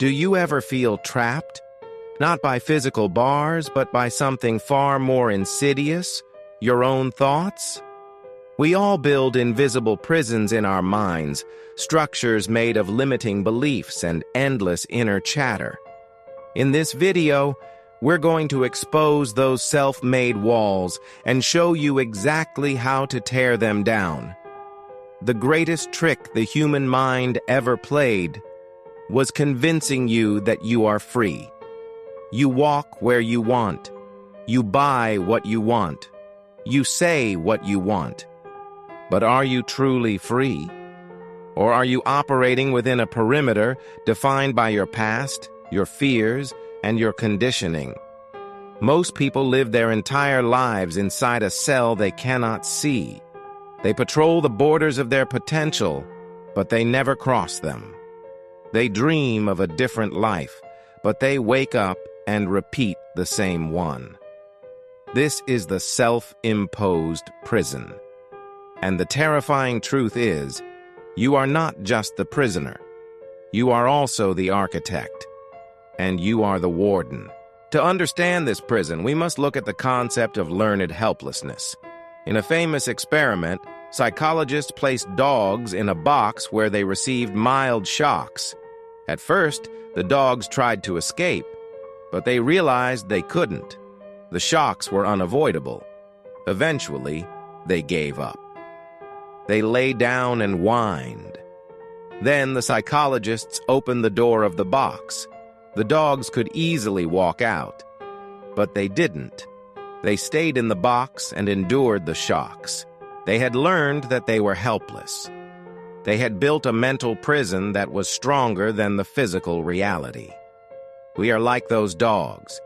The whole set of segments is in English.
Do you ever feel trapped? Not by physical bars, but by something far more insidious, your own thoughts? We all build invisible prisons in our minds, structures made of limiting beliefs and endless inner chatter. In this video, we're going to expose those self-made walls and show you exactly how to tear them down. The greatest trick the human mind ever played was convincing you that you are free. You walk where you want. You buy what you want. You say what you want. But are you truly free? Or are you operating within a perimeter defined by your past, your fears, and your conditioning? Most people live their entire lives inside a cell they cannot see. They patrol the borders of their potential, but they never cross them. They dream of a different life, but they wake up and repeat the same one. This is the self-imposed prison. And the terrifying truth is, you are not just the prisoner. You are also the architect. And you are the warden. To understand this prison, we must look at the concept of learned helplessness. In a famous experiment, psychologists placed dogs in a box where they received mild shocks. At first, the dogs tried to escape, but they realized they couldn't. The shocks were unavoidable. Eventually, they gave up. They lay down and whined. Then the psychologists opened the door of the box. The dogs could easily walk out, but they didn't. They stayed in the box and endured the shocks. They had learned that they were helpless. They had built a mental prison that was stronger than the physical reality. We are like those dogs.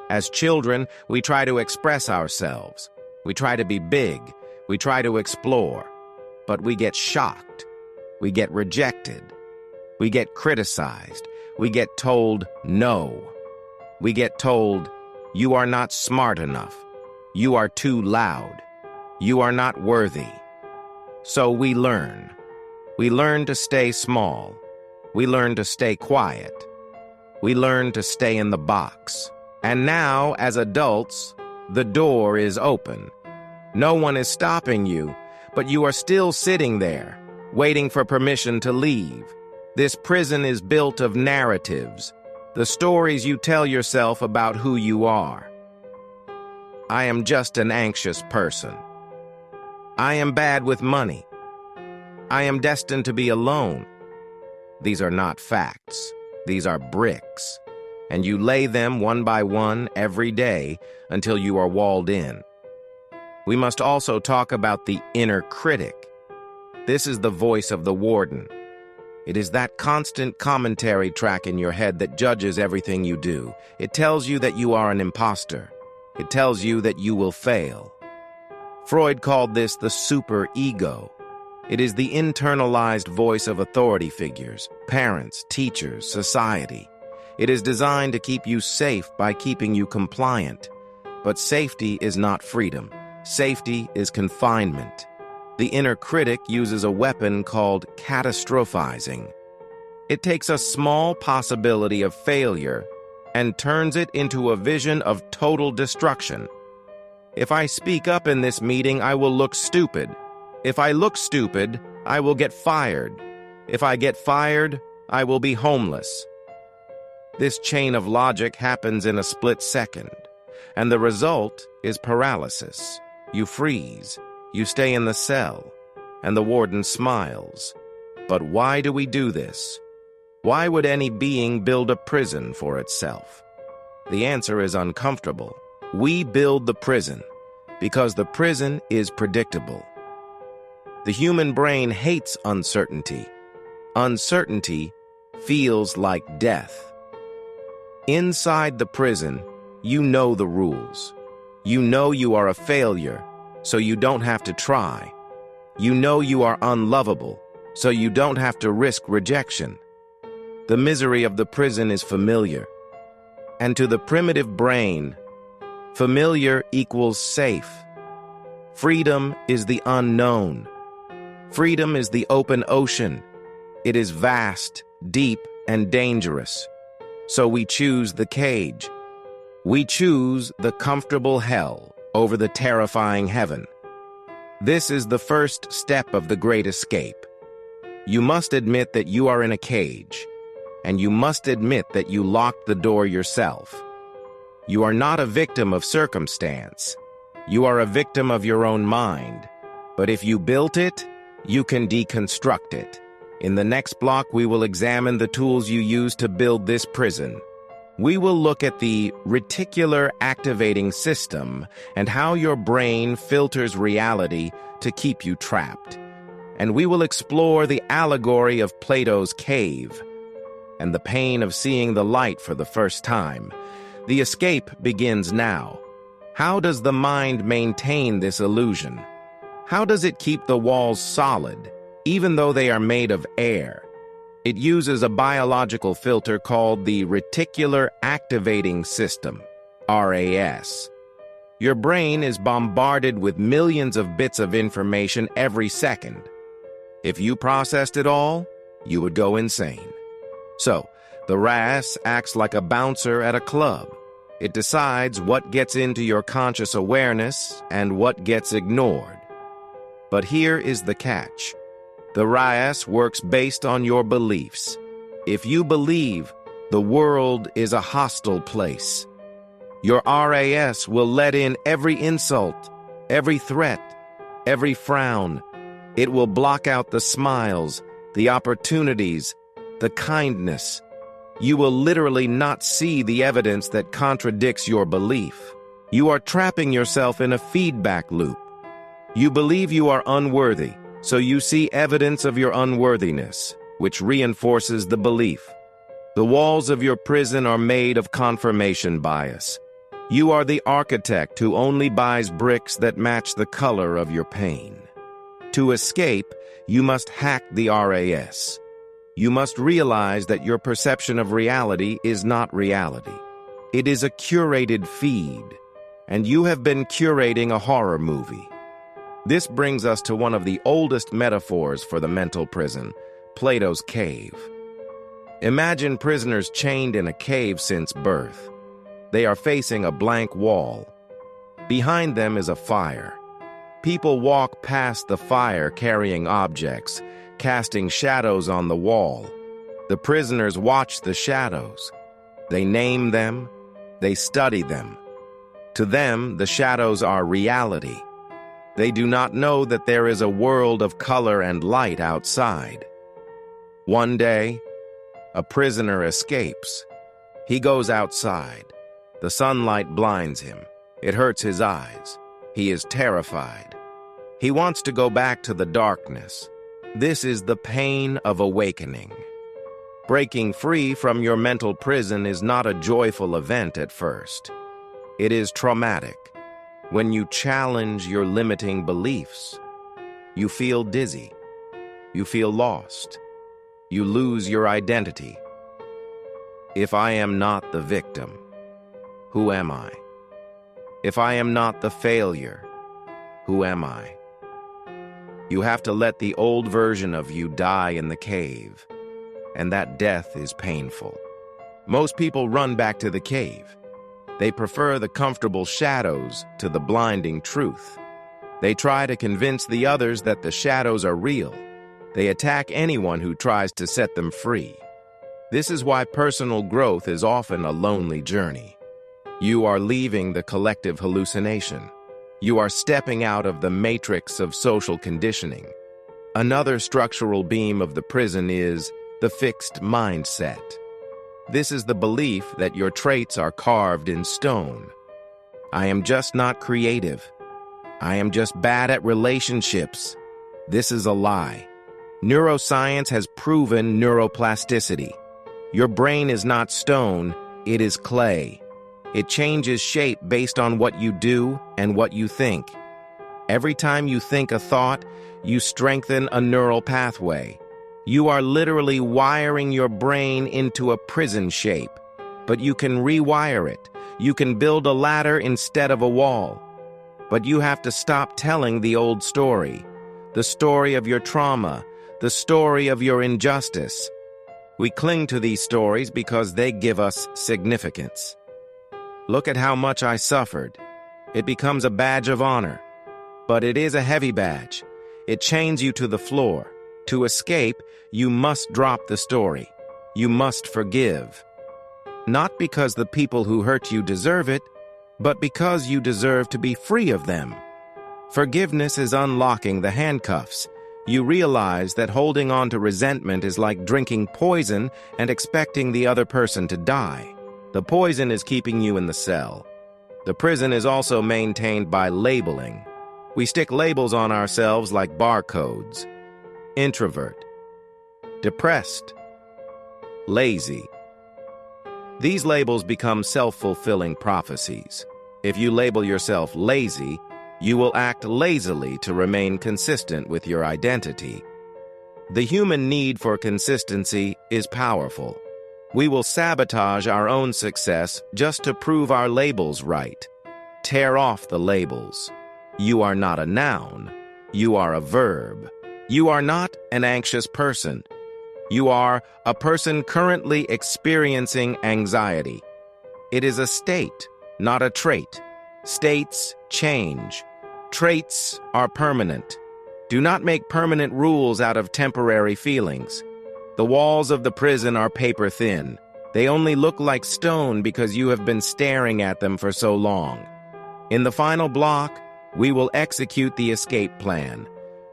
As children, we try to express ourselves. We try to be big. We try to explore. But we get shocked. We get rejected. We get criticized. We get told no. We get told, you are not smart enough. You are too loud. You are not worthy. So we learn. We learn to stay small. We learn to stay quiet. We learn to stay in the box. And now, as adults, the door is open. No one is stopping you, but you are still sitting there, waiting for permission to leave. This prison is built of narratives, the stories you tell yourself about who you are. I am just an anxious person. I am bad with money. I am destined to be alone. These are not facts. These are bricks. And you lay them one by one every day until you are walled in. We must also talk about the inner critic. This is the voice of the warden. It is that constant commentary track in your head that judges everything you do. It tells you that you are an imposter. It tells you that you will fail. Freud called this the superego. It is the internalized voice of authority figures, parents, teachers, society. It is designed to keep you safe by keeping you compliant. But safety is not freedom. Safety is confinement. The inner critic uses a weapon called catastrophizing. It takes a small possibility of failure and turns it into a vision of total destruction. If I speak up in this meeting, I will look stupid. If I look stupid, I will get fired. If I get fired, I will be homeless. This chain of logic happens in a split second, and the result is paralysis. You freeze. You stay in the cell, and the warden smiles. But why do we do this? Why would any being build a prison for itself? The answer is uncomfortable. We build the prison because the prison is predictable. The human brain hates uncertainty. Uncertainty feels like death. Inside the prison, you know the rules. You know you are a failure, so you don't have to try. You know you are unlovable, so you don't have to risk rejection. The misery of the prison is familiar. And to the primitive brain, familiar equals safe. Freedom is the unknown. Freedom is the open ocean. It is vast, deep, and dangerous. So we choose the cage. We choose the comfortable hell over the terrifying heaven. This is the first step of the great escape. You must admit that you are in a cage, and you must admit that you locked the door yourself. You are not a victim of circumstance. You are a victim of your own mind. But if you built it, you can deconstruct it. In the next block, we will examine the tools you use to build this prison. We will look at the Reticular Activating System and how your brain filters reality to keep you trapped. And we will explore the allegory of Plato's cave and the pain of seeing the light for the first time. The escape begins now. How does the mind maintain this illusion? How does it keep the walls solid, even though they are made of air? It uses a biological filter called the Reticular Activating System, RAS. Your brain is bombarded with millions of bits of information every second. If you processed it all, you would go insane. So, the RAS acts like a bouncer at a club. It decides what gets into your conscious awareness and what gets ignored. But here is the catch. The RAS works based on your beliefs. If you believe the world is a hostile place, your RAS will let in every insult, every threat, every frown. It will block out the smiles, the opportunities, the kindness. You will literally not see the evidence that contradicts your belief. You are trapping yourself in a feedback loop. You believe you are unworthy, so you see evidence of your unworthiness, which reinforces the belief. The walls of your prison are made of confirmation bias. You are the architect who only buys bricks that match the color of your pain. To escape, you must hack the RAS. You must realize that your perception of reality is not reality. It is a curated feed, and you have been curating a horror movie. This brings us to one of the oldest metaphors for the mental prison, Plato's cave. Imagine prisoners chained in a cave since birth. They are facing a blank wall. Behind them is a fire. People walk past the fire carrying objects, casting shadows on the wall. The prisoners watch the shadows. They name them. They study them. To them, the shadows are reality. They do not know that there is a world of color and light outside. One day, a prisoner escapes. He goes outside. The sunlight blinds him. It hurts his eyes. He is terrified. He wants to go back to the darkness. This is the pain of awakening. Breaking free from your mental prison is not a joyful event at first. It is traumatic. When you challenge your limiting beliefs, you feel dizzy. You feel lost. You lose your identity. If I am not the victim, who am I? If I am not the failure, who am I? You have to let the old version of you die in the cave, and that death is painful. Most people run back to the cave. They prefer the comfortable shadows to the blinding truth. They try to convince the others that the shadows are real. They attack anyone who tries to set them free. This is why personal growth is often a lonely journey. You are leaving the collective hallucination. You are stepping out of the matrix of social conditioning. Another structural beam of the prison is the fixed mindset. This is the belief that your traits are carved in stone. I am just not creative. I am just bad at relationships. This is a lie. Neuroscience has proven neuroplasticity. Your brain is not stone, it is clay. It changes shape based on what you do and what you think. Every time you think a thought, you strengthen a neural pathway. You are literally wiring your brain into a prison shape, but you can rewire it. You can build a ladder instead of a wall. But you have to stop telling the old story, the story of your trauma, the story of your injustice. We cling to these stories because they give us significance. Look at how much I suffered. It becomes a badge of honor. But it is a heavy badge. It chains you to the floor. To escape, you must drop the story. You must forgive. Not because the people who hurt you deserve it, but because you deserve to be free of them. Forgiveness is unlocking the handcuffs. You realize that holding on to resentment is like drinking poison and expecting the other person to die. The poison is keeping you in the cell. The prison is also maintained by labeling. We stick labels on ourselves like barcodes. Introvert, depressed, lazy. These labels become self-fulfilling prophecies. If you label yourself lazy, you will act lazily to remain consistent with your identity. The human need for consistency is powerful. We will sabotage our own success just to prove our labels right. Tear off the labels. You are not a noun. You are a verb. You are not an anxious person. You are a person currently experiencing anxiety. It is a state, not a trait. States change. Traits are permanent. Do not make permanent rules out of temporary feelings. The walls of the prison are paper thin. They only look like stone because you have been staring at them for so long. In the final block, we will execute the escape plan.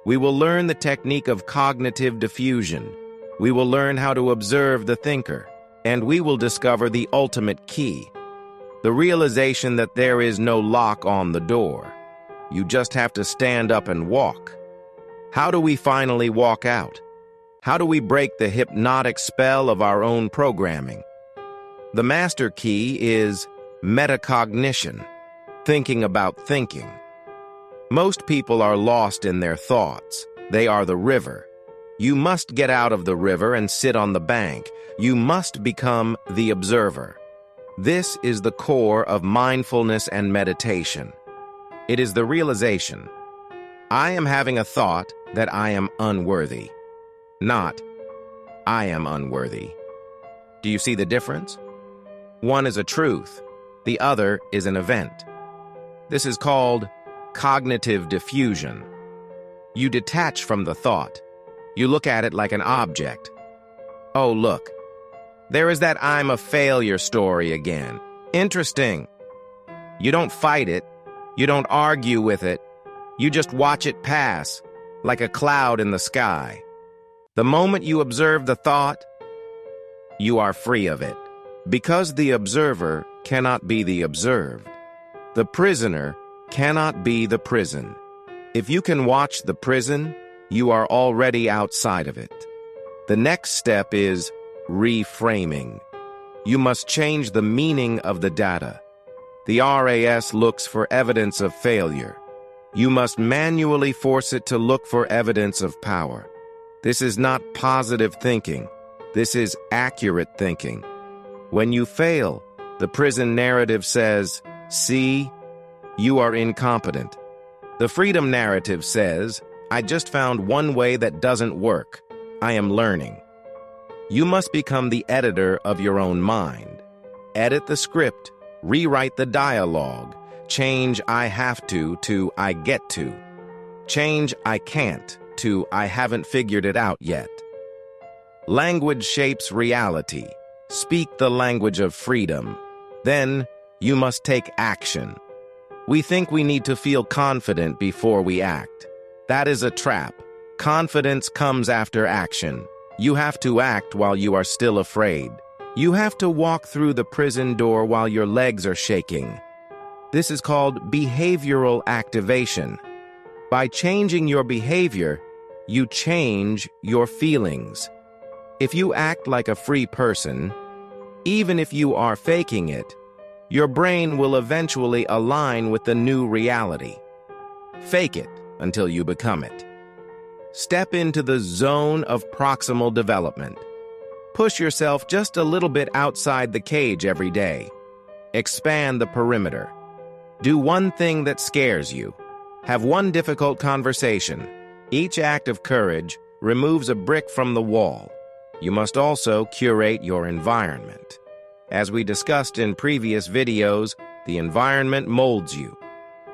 We will learn the technique of cognitive diffusion. We will learn how to observe the thinker, and we will discover the ultimate key, the realization that there is no lock on the door. You just have to stand up and walk. How do we finally walk out? How do we break the hypnotic spell of our own programming? The master key is metacognition, thinking about thinking. Most people are lost in their thoughts. They are the river. You must get out of the river and sit on the bank. You must become the observer. This is the core of mindfulness and meditation. It is the realization, I am having a thought that I am unworthy. Not, I am unworthy. Do you see the difference? One is a truth. The other is an event. This is called cognitive diffusion. You detach from the thought. You look at it like an object. Oh, look. There is that I'm a failure story again. Interesting. You don't fight it. You don't argue with it. You just watch it pass, like a cloud in the sky. The moment you observe the thought, you are free of it. Because the observer cannot be the observed. The prisoner cannot be the prison. If you can watch the prison, you are already outside of it. The next step is reframing. You must change the meaning of the data. The RAS looks for evidence of failure. You must manually force it to look for evidence of power. This is not positive thinking. This is accurate thinking. When you fail, the prison narrative says, see, you are incompetent. The freedom narrative says, I just found one way that doesn't work. I am learning. You must become the editor of your own mind. Edit the script, rewrite the dialogue, change I have to I get to. Change I can't to I haven't figured it out yet. Language shapes reality. Speak the language of freedom. Then you must take action. We think we need to feel confident before we act. That is a trap. Confidence comes after action. You have to act while you are still afraid. You have to walk through the prison door while your legs are shaking. This is called behavioral activation. By changing your behavior, you change your feelings. If you act like a free person, even if you are faking it, your brain will eventually align with the new reality. Fake it until you become it. Step into the zone of proximal development. Push yourself just a little bit outside the cage every day. Expand the perimeter. Do one thing that scares you. Have one difficult conversation. Each act of courage removes a brick from the wall. You must also curate your environment. As we discussed in previous videos, the environment molds you.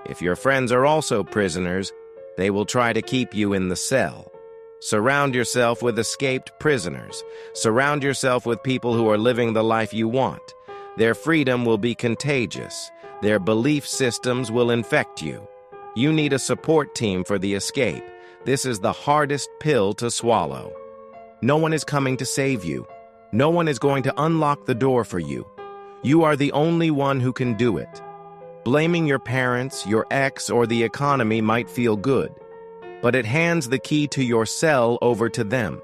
If your friends are also prisoners, they will try to keep you in the cell. Surround yourself with escaped prisoners. Surround yourself with people who are living the life you want. Their freedom will be contagious. Their belief systems will infect you. You need a support team for the escape. This is the hardest pill to swallow. No one is coming to save you. No one is going to unlock the door for you. You are the only one who can do it. Blaming your parents, your ex, or the economy might feel good, but it hands the key to your cell over to them.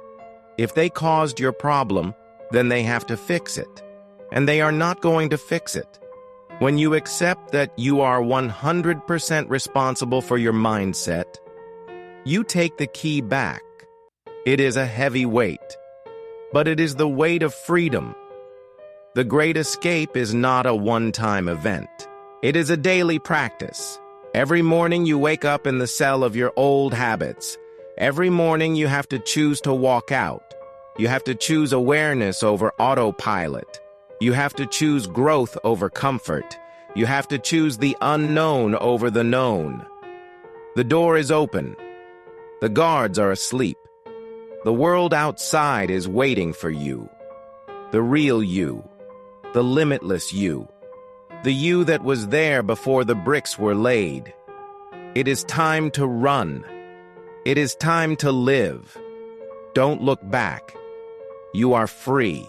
If they caused your problem, then they have to fix it, and they are not going to fix it. When you accept that you are 100% responsible for your mindset, you take the key back. It is a heavy weight, but it is the weight of freedom. The Great Escape is not a one-time event. It is a daily practice. Every morning you wake up in the cell of your old habits. Every morning you have to choose to walk out. You have to choose awareness over autopilot. You have to choose growth over comfort. You have to choose the unknown over the known. The door is open. The guards are asleep. The world outside is waiting for you. The real you. The limitless you. The you that was there before the bricks were laid. It is time to run. It is time to live. Don't look back. You are free.